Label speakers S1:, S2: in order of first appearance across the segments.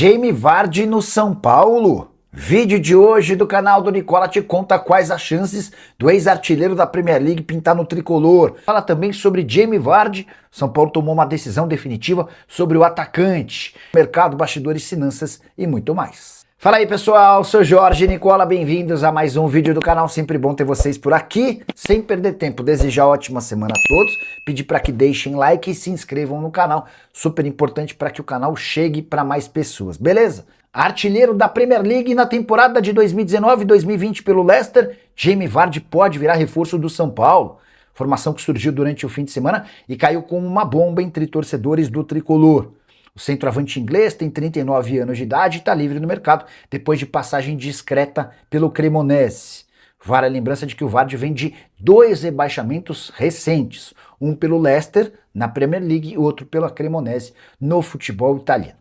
S1: Jamie Vardy no São Paulo. Vídeo de hoje do canal do Nicola te conta quais as chances do ex-artilheiro da Premier League pintar no tricolor. Fala também sobre Jamie Vardy. São Paulo tomou uma decisão definitiva sobre o atacante, mercado, bastidores, finanças e muito mais. Fala aí pessoal, sou Jorge Nicola, bem-vindos a mais um vídeo do canal, sempre bom ter vocês por aqui. Sem perder tempo, desejar ótima semana a todos, pedir para que deixem like e se inscrevam no canal, super importante para que o canal chegue para mais pessoas, beleza? Artilheiro da Premier League na temporada de 2019-2020 pelo Leicester, Jamie Vardy pode virar reforço do São Paulo. Formação que surgiu durante o fim de semana e caiu como uma bomba entre torcedores do tricolor. O centroavante inglês tem 39 anos de idade e está livre no mercado depois de passagem discreta pelo Cremonese. Vale a lembrança de que o Vardy vem de dois rebaixamentos recentes, um pelo Leicester na Premier League e outro pela Cremonese no futebol italiano.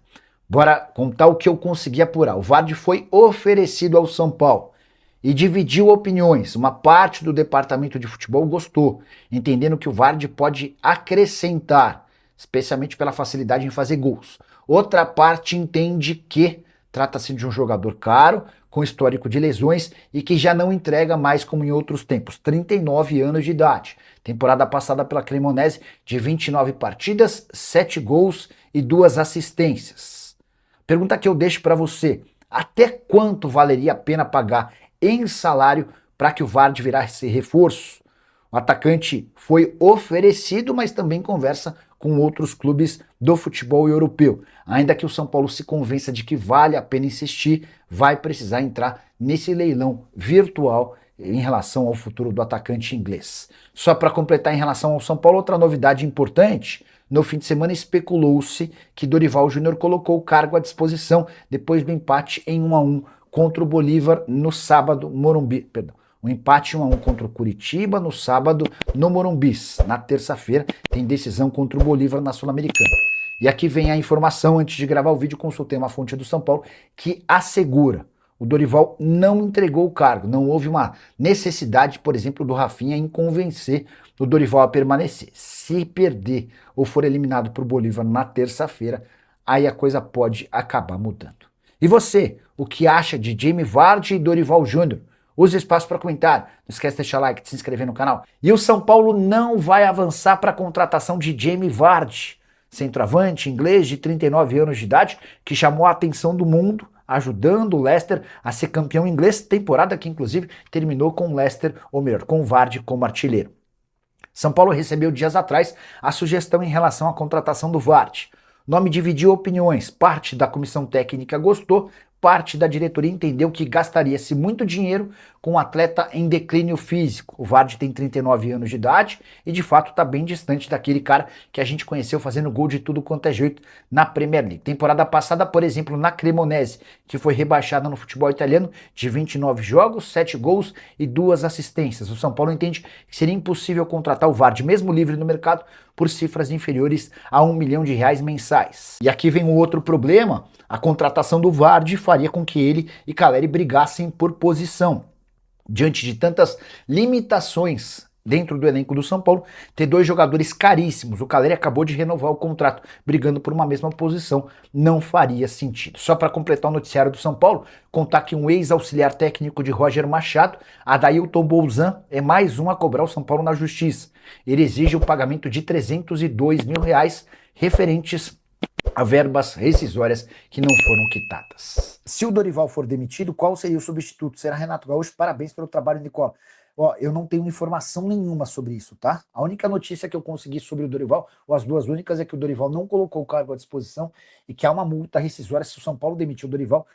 S1: Bora contar o que eu consegui apurar. O Vardy foi oferecido ao São Paulo e dividiu opiniões. Uma parte do departamento de futebol gostou, entendendo que o Vardy pode acrescentar, especialmente pela facilidade em fazer gols. Outra parte entende que trata-se de um jogador caro, com histórico de lesões e que já não entrega mais como em outros tempos, 39 anos de idade. Temporada passada pela Cremonese de 29 partidas, 7 gols e 2 assistências. Pergunta que eu deixo para você, até quanto valeria a pena pagar em salário para que o Vardy virasse reforço? O atacante foi oferecido, mas também conversa com outros clubes do futebol europeu. Ainda que o São Paulo se convença de que vale a pena insistir, vai precisar entrar nesse leilão virtual em relação ao futuro do atacante inglês. Só para completar em relação ao São Paulo, outra novidade importante: no fim de semana especulou-se que Dorival Júnior colocou o cargo à disposição depois do empate em 1-1 contra o Bolívar no sábado, um empate 1-1 contra o Curitiba no sábado no Morumbis. Na terça-feira tem decisão contra o Bolívar na Sul-Americana. E aqui vem a informação, antes de gravar o vídeo, consultei uma fonte do São Paulo que assegura: o Dorival não entregou o cargo, não houve uma necessidade, por exemplo, do Rafinha em convencer o Dorival a permanecer. Se perder ou for eliminado por Bolívar na terça-feira, aí a coisa pode acabar mudando. E você, o que acha de Jamie Vardy e Dorival Júnior? Use o espaço para comentário, não esquece de deixar like, de se inscrever no canal. E o São Paulo não vai avançar para a contratação de Jamie Vardy, centroavante inglês de 39 anos de idade, que chamou a atenção do mundo, ajudando o Leicester a ser campeão inglês, temporada que inclusive terminou com o Leicester, ou melhor, com o Vardy como artilheiro. São Paulo recebeu dias atrás a sugestão em relação à contratação do Vardy. O nome dividiu opiniões, parte da comissão técnica gostou, parte da diretoria entendeu que gastaria-se muito dinheiro com um atleta em declínio físico. O Vardy tem 39 anos de idade e de fato está bem distante daquele cara que a gente conheceu fazendo gol de tudo quanto é jeito na Premier League. Temporada passada, por exemplo, na Cremonese, que foi rebaixada no futebol italiano, de 29 jogos, 7 gols e 2 assistências. O São Paulo entende que seria impossível contratar o Vardy, mesmo livre no mercado, por cifras inferiores a R$1 milhão mensais. E aqui vem um outro problema: a contratação do Vardy faria com que ele e Caleri brigassem por posição. Diante de tantas limitações dentro do elenco do São Paulo, ter dois jogadores caríssimos, o Caleri acabou de renovar o contrato, brigando por uma mesma posição, não faria sentido. Só para completar o noticiário do São Paulo, contar que um ex-auxiliar técnico de Roger Machado, Adailton Bolzan, é mais um a cobrar o São Paulo na justiça. Ele exige o pagamento de R$302 mil referentes a verbas rescisórias que não foram quitadas. Se o Dorival for demitido, qual seria o substituto? Será Renato Gaúcho? Parabéns pelo trabalho, Nicola. Ó, eu não tenho informação nenhuma sobre isso, tá? A única notícia que eu consegui sobre o Dorival, ou as duas únicas, é que o Dorival não colocou o cargo à disposição e que há uma multa rescisória se o São Paulo demitir o Dorival,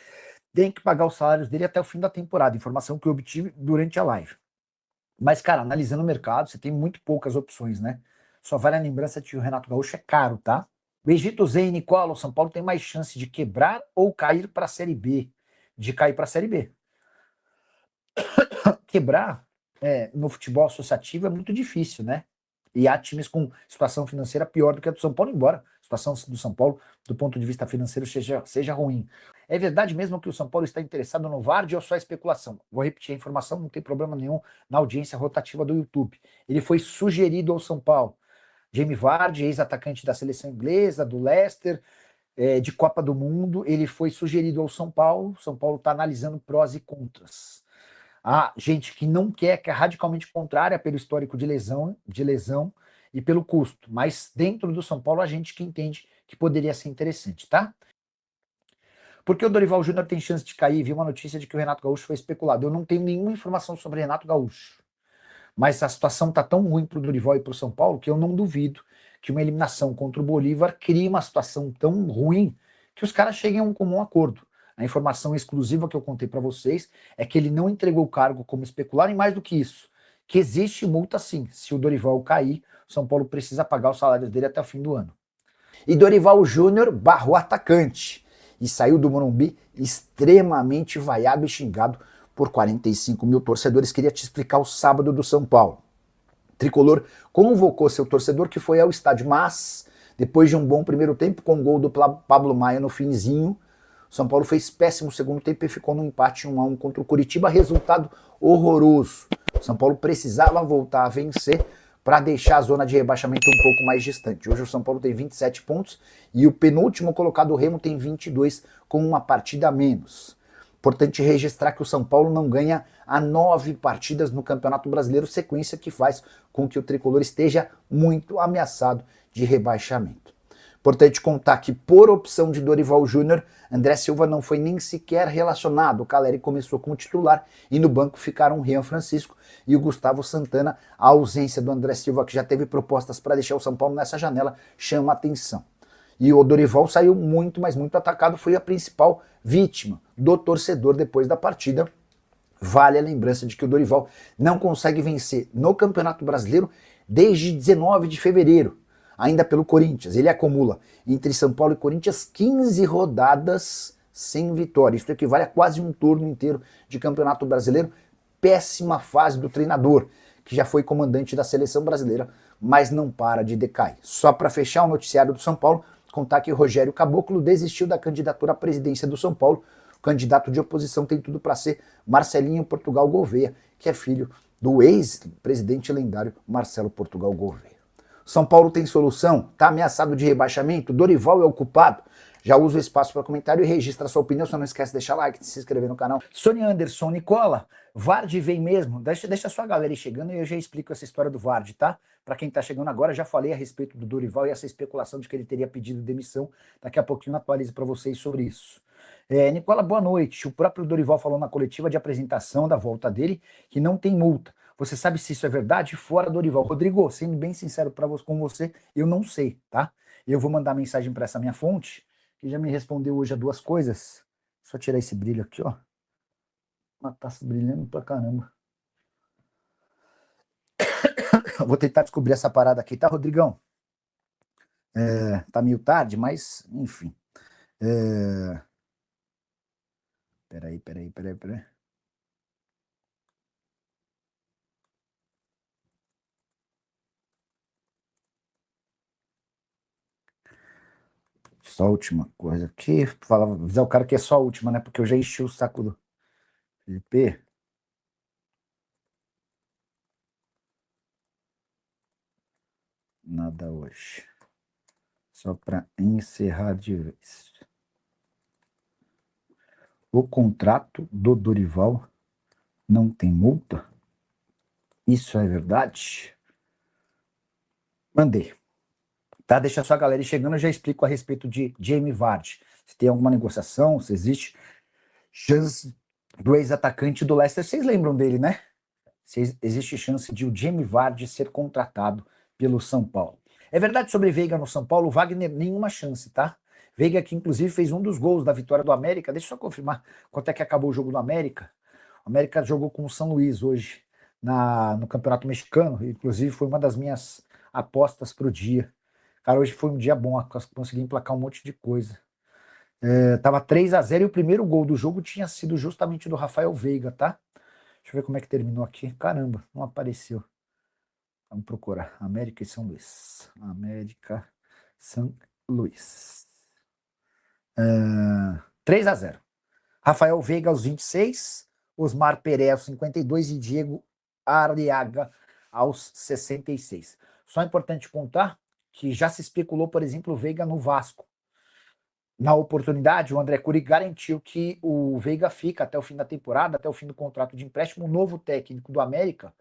S1: tem que pagar os salários dele até o fim da temporada, informação que eu obtive durante a live. Mas, cara, analisando o mercado, você tem muito poucas opções, né? Só vale a lembrança de que o Renato Gaúcho é caro, tá? O Egito Zen e Nicola, o São Paulo tem mais chance de quebrar ou cair para a Série B? De cair para a Série B. Quebrar no futebol associativo é muito difícil, né? E há times com situação financeira pior do que a do São Paulo, embora a situação do São Paulo, do ponto de vista financeiro, seja ruim. É verdade mesmo que o São Paulo está interessado no Vardy ou só especulação? Vou repetir a informação, não tem problema nenhum na audiência rotativa do YouTube. Ele foi sugerido ao São Paulo. Jamie Vardy, ex-atacante da seleção inglesa, do Leicester, de Copa do Mundo, ele foi sugerido ao São Paulo. São Paulo está analisando prós e contras. Há gente que não quer, que é radicalmente contrária pelo histórico de lesão e pelo custo. Mas dentro do São Paulo, há gente que entende que poderia ser interessante, tá? Porque o Dorival Júnior tem chance de cair? Vi uma notícia de que o Renato Gaúcho foi especulado. Eu não tenho nenhuma informação sobre o Renato Gaúcho. Mas a situação está tão ruim para o Dorival e para o São Paulo que eu não duvido que uma eliminação contra o Bolívar crie uma situação tão ruim que os caras cheguem a um comum acordo. A informação exclusiva que eu contei para vocês é que ele não entregou o cargo como especular e mais do que isso, que existe multa sim. Se o Dorival cair, o São Paulo precisa pagar os salários dele até o fim do ano. E Dorival Júnior barrou atacante e saiu do Morumbi extremamente vaiado e xingado por 45 mil torcedores. Queria te explicar o sábado do São Paulo. O Tricolor convocou seu torcedor que foi ao estádio, mas depois de um bom primeiro tempo, com o gol do Pablo Maia no finzinho, o São Paulo fez péssimo segundo tempo e ficou no empate 1-1 contra o Curitiba, resultado horroroso. O São Paulo precisava voltar a vencer para deixar a zona de rebaixamento um pouco mais distante. Hoje o São Paulo tem 27 pontos e o penúltimo colocado, o Remo, tem 22, com uma partida a menos. Importante registrar que o São Paulo não ganha há 9 partidas no Campeonato Brasileiro, sequência que faz com que o Tricolor esteja muito ameaçado de rebaixamento. Importante contar que, por opção de Dorival Júnior, André Silva não foi nem sequer relacionado. O Caleri começou como titular e no banco ficaram o Rian Francisco e o Gustavo Santana. A ausência do André Silva, que já teve propostas para deixar o São Paulo nessa janela, chama atenção. E o Dorival saiu muito, mas muito atacado, foi a principal vítima do torcedor depois da partida. Vale a lembrança de que o Dorival não consegue vencer no Campeonato Brasileiro desde 19 de fevereiro, ainda pelo Corinthians. Ele acumula entre São Paulo e Corinthians 15 rodadas sem vitória. Isso equivale a quase um turno inteiro de Campeonato Brasileiro. Péssima fase do treinador, que já foi comandante da seleção brasileira, mas não para de decair. Só para fechar o noticiário do São Paulo, contar que Rogério Caboclo desistiu da candidatura à presidência do São Paulo. O candidato de oposição tem tudo para ser Marcelinho Portugal Gouveia, que é filho do ex-presidente lendário Marcelo Portugal Gouveia. São Paulo tem solução? Está ameaçado de rebaixamento? Dorival é o culpado? Já usa o espaço para comentário e registra a sua opinião. Só não esquece de deixar like, de se inscrever no canal. Sônia Anderson, Nicola, Vardy vem mesmo? Deixa a sua galera aí chegando e eu já explico essa história do Vardy, tá? Para quem tá chegando agora, já falei a respeito do Dorival e essa especulação de que ele teria pedido demissão. Daqui a pouquinho eu atualizo para vocês sobre isso. Nicola, boa noite. O próprio Dorival falou na coletiva de apresentação da volta dele que não tem multa. Você sabe se isso é verdade? Fora Dorival. Rodrigo, sendo bem sincero com você, eu não sei, tá? Eu vou mandar mensagem para essa minha fonte, que já me respondeu hoje a 2 coisas. Só tirar esse brilho aqui, ó. Uma taça brilhando pra caramba. Vou tentar descobrir essa parada aqui, tá, Rodrigão? Tá meio tarde, mas, enfim. Peraí. Só a última coisa aqui. Avisar o cara que é só a última, né? Porque eu já enchi o saco do Felipe. Nada hoje. Só para encerrar de vez. O contrato do Dorival não tem multa? Isso é verdade? Mandei. Tá? Deixa a sua galera chegando, eu já explico a respeito de Jamie Vardy. Se tem alguma negociação, se existe chance do ex-atacante do Leicester. Vocês lembram dele, né? Se existe chance de o Jamie Vardy ser contratado pelo São Paulo. É verdade sobre Veiga no São Paulo, Wagner nenhuma chance, tá? Veiga que inclusive fez um dos gols da vitória do América. Deixa eu só confirmar quanto é que acabou o jogo do América. O América jogou com o São Luís hoje no Campeonato Mexicano. Inclusive foi uma das minhas apostas pro dia. Cara, hoje foi um dia bom, consegui emplacar um monte de coisa. Tava 3-0 e o primeiro gol do jogo tinha sido justamente do Rafael Veiga, tá? Deixa eu ver como é que terminou aqui. Caramba, não apareceu. Vamos procurar. América e São Luís. América, São Luís. 3-0. Rafael Veiga aos 26, Osmar Pereira aos 52 e Diego Arriaga aos 66. Só é importante contar que já se especulou, por exemplo, o Veiga no Vasco. Na oportunidade, o André Curi garantiu que o Veiga fica até o fim da temporada, até o fim do contrato de empréstimo. O novo técnico do América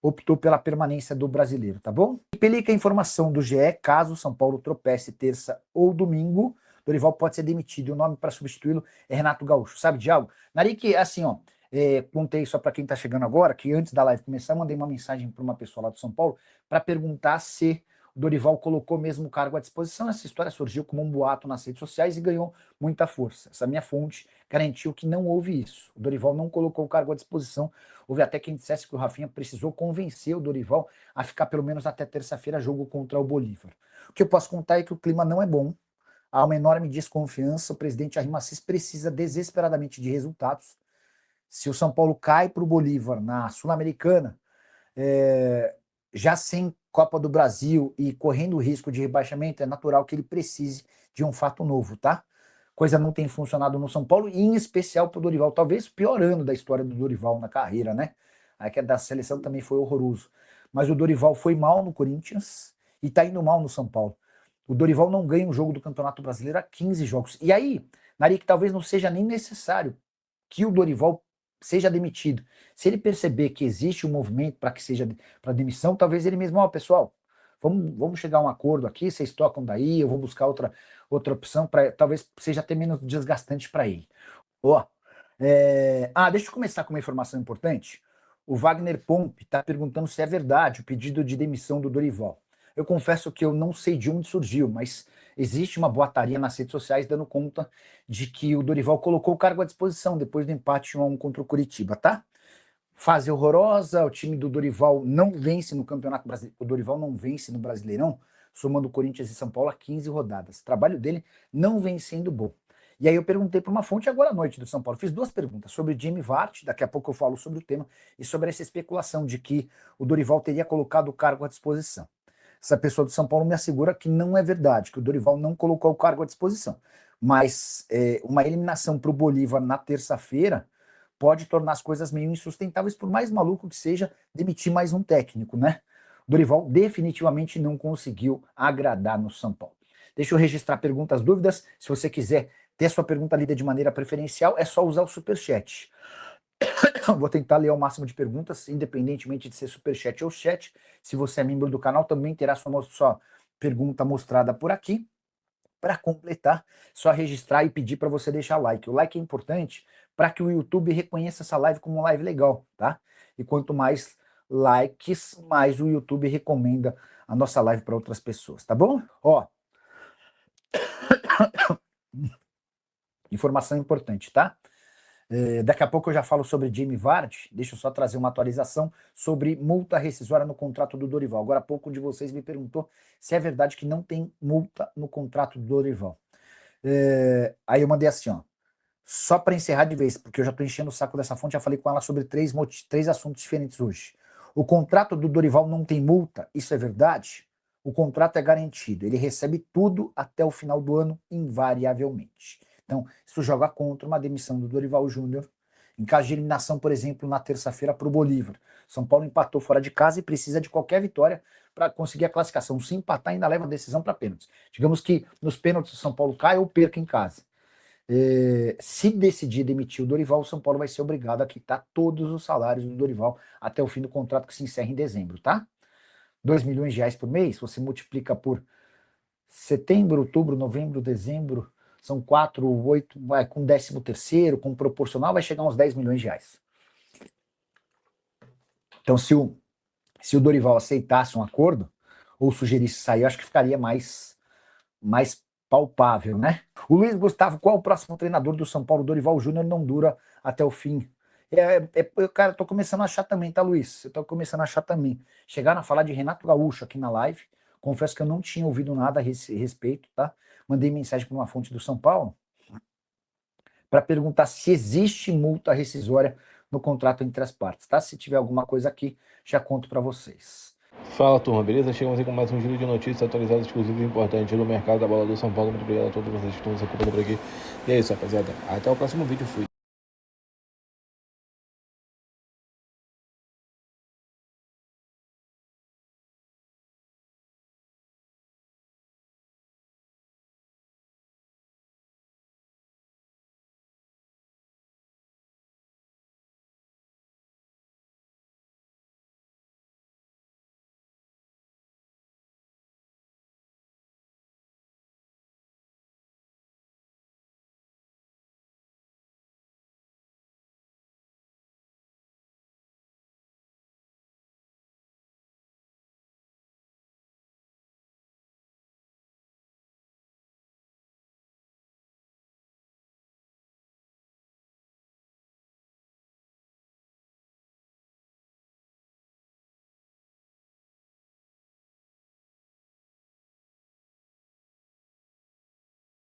S1: optou pela permanência do brasileiro, tá bom? E pelica a informação do GE, caso o São Paulo tropece terça ou domingo, Dorival pode ser demitido e o nome para substituí-lo é Renato Gaúcho. Sabe de algo? Narique, assim, ó, contei só para quem tá chegando agora, que antes da live começar, eu mandei uma mensagem para uma pessoa lá do São Paulo para perguntar se o Dorival colocou mesmo o cargo à disposição. Essa história surgiu como um boato nas redes sociais e ganhou muita força. Essa minha fonte garantiu que não houve isso. O Dorival não colocou o cargo à disposição. Houve até quem dissesse que o Rafinha precisou convencer o Dorival a ficar pelo menos até terça-feira jogo contra o Bolívar. O que eu posso contar é que o clima não é bom, há uma enorme desconfiança, o presidente Jair Massis precisa desesperadamente de resultados. Se o São Paulo cai para o Bolívar na Sul-Americana, já sem Copa do Brasil e correndo o risco de rebaixamento, é natural que ele precise de um fato novo, tá? Coisa não tem funcionado no São Paulo, e em especial para o Dorival, talvez o pior ano da história do Dorival na carreira, né? A que da seleção também foi horroroso. Mas o Dorival foi mal no Corinthians e tá indo mal no São Paulo. O Dorival não ganha um jogo do Campeonato Brasileiro há 15 jogos. E aí, Nari, que talvez não seja nem necessário que o Dorival seja demitido. Se ele perceber que existe um movimento para que seja para demissão, talvez ele mesmo, ó, pessoal, vamos chegar a um acordo aqui, vocês tocam daí, eu vou buscar outra opção para talvez seja até menos desgastante para ele. Ó, deixa eu começar com uma informação importante. O Wagner Pomp está perguntando se é verdade o pedido de demissão do Dorival. Eu confesso que eu não sei de onde surgiu, mas existe uma boataria nas redes sociais dando conta de que o Dorival colocou o cargo à disposição depois do empate 1-1 contra o Curitiba, tá? Fase horrorosa, o time do Dorival não vence no Campeonato Brasileiro. O Dorival não vence no Brasileirão, somando Corinthians e São Paulo a 15 rodadas. O trabalho dele não vem sendo bom. E aí eu perguntei para uma fonte agora à noite do São Paulo, fiz duas perguntas sobre o Jimmy Vart, daqui a pouco eu falo sobre o tema, e sobre essa especulação de que o Dorival teria colocado o cargo à disposição. Essa pessoa do São Paulo me assegura que não é verdade, que o Dorival não colocou o cargo à disposição. Mas uma eliminação para o Bolívar na terça-feira pode tornar as coisas meio insustentáveis, por mais maluco que seja demitir mais um técnico, né? O Dorival definitivamente não conseguiu agradar no São Paulo. Deixa eu registrar perguntas, dúvidas. Se você quiser ter sua pergunta lida de maneira preferencial, é só usar o Superchat. Vou tentar ler o máximo de perguntas, independentemente de ser Superchat ou chat. Se você é membro do canal, também terá sua pergunta mostrada por aqui. Para completar, só registrar e pedir para você deixar like. O like é importante para que o YouTube reconheça essa live como uma live legal, tá? E quanto mais likes, mais o YouTube recomenda a nossa live para outras pessoas, tá bom? Ó, informação importante, tá? Daqui a pouco eu já falo sobre Jamie Vardy, deixa eu só trazer uma atualização sobre multa rescisória no contrato do Dorival. Agora há pouco um de vocês me perguntou se é verdade que não tem multa no contrato do Dorival. Aí eu mandei assim, ó, só para encerrar de vez, porque eu já estou enchendo o saco dessa fonte, já falei com ela sobre três assuntos diferentes hoje. O contrato do Dorival não tem multa, isso é verdade? O contrato é garantido, ele recebe tudo até o final do ano, invariavelmente. Então, isso joga contra uma demissão do Dorival Júnior. Em caso de eliminação, por exemplo, na terça-feira para o Bolívar. São Paulo empatou fora de casa e precisa de qualquer vitória para conseguir a classificação. Se empatar, ainda leva a decisão para pênaltis. Digamos que nos pênaltis o São Paulo cai ou perca em casa. Se decidir demitir o Dorival, o São Paulo vai ser obrigado a quitar todos os salários do Dorival até o fim do contrato que se encerra em dezembro, tá? 2 milhões de reais por mês, você multiplica por setembro, outubro, novembro, dezembro, são 4, 8, com 13º, com proporcional, vai chegar uns 10 milhões de reais. Então, se o Dorival aceitasse um acordo, ou sugerisse sair, eu acho que ficaria mais palpável, né? O Luiz Gustavo, qual o próximo treinador do São Paulo? Dorival Júnior não dura até o fim. Cara, eu tô começando a achar também, tá, Luiz? Eu tô começando a achar também. Chegaram a falar de Renato Gaúcho aqui na live. Confesso que eu não tinha ouvido nada a respeito, tá? Mandei mensagem para uma fonte do São Paulo para perguntar se existe multa rescisória no contrato entre as partes, tá? Se tiver alguma coisa aqui, já conto para vocês.
S2: Fala, turma, beleza? Chegamos aí com mais um giro de notícias atualizadas, exclusivas e importantes do mercado da bola do São Paulo. Muito obrigado a todos vocês que estão nos acompanhando por aqui. E é isso, rapaziada. Até o próximo vídeo. Fui.